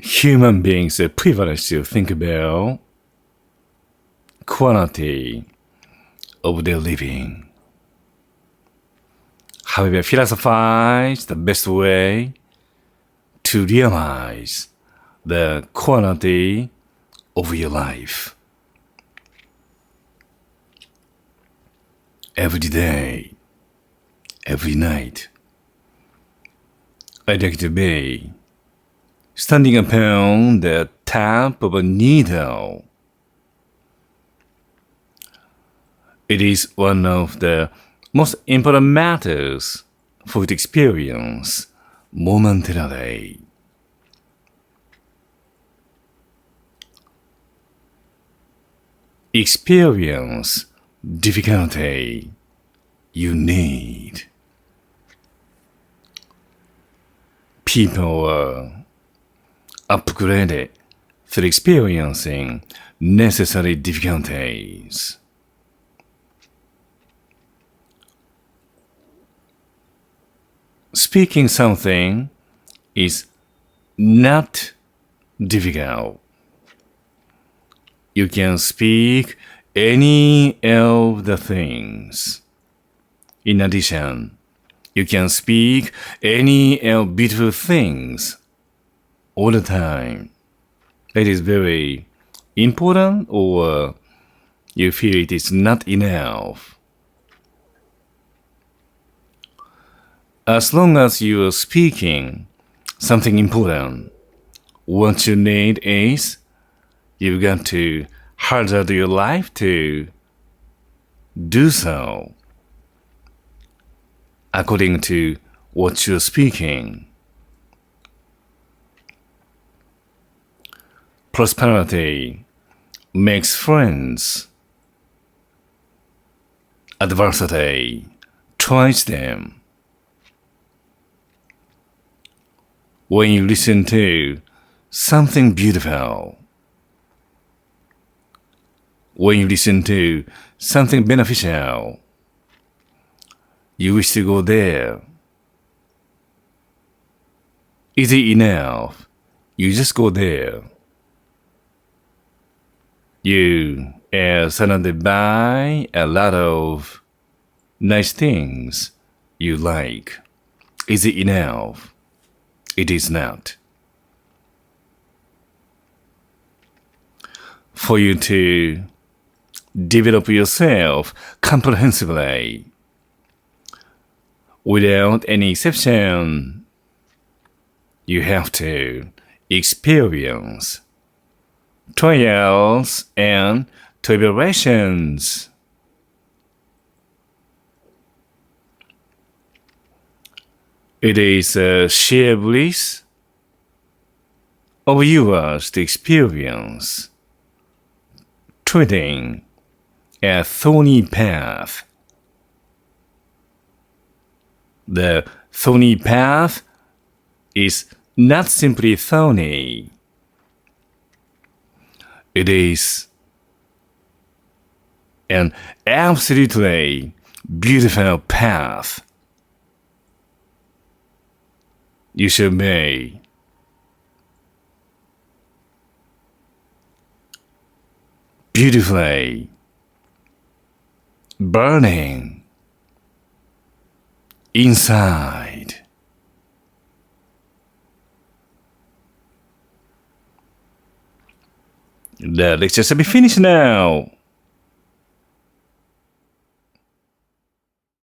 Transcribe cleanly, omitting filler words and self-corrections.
human beings are privileged to think about quality of their living. However, philosophize the best way to realize the quality of your life. Every day, every night, I'd like to be standing upon the tip of a needle. It is one of the most important matters for the experience momentarily. Experience difficulty you need. People are upgraded through experiencing necessary difficulties. Speaking something is not difficult. You can speak any of the things. In addition, you can speak any of beautiful things all the time. It is very important, or you feel it is not enough. As long as you are speaking something important, what you need is you've got to hazard your life to do so according to what you're speaking. Prosperity makes friends. Adversity tries them. When you listen to something beautiful, when you listen to something beneficial, you wish to go there. Easy enough. You just go there. You are surrounded by a lot of nice things you like. Easy enough. It is not. For you to develop yourself comprehensively, without any exception, you have to experience trials and tribulations. It is a sheer bliss of yours to experience treading a thorny path. The thorny path is not simply thorny. It is an absolutely beautiful path. You should be beautifully burning inside. The lecture shall be finished now.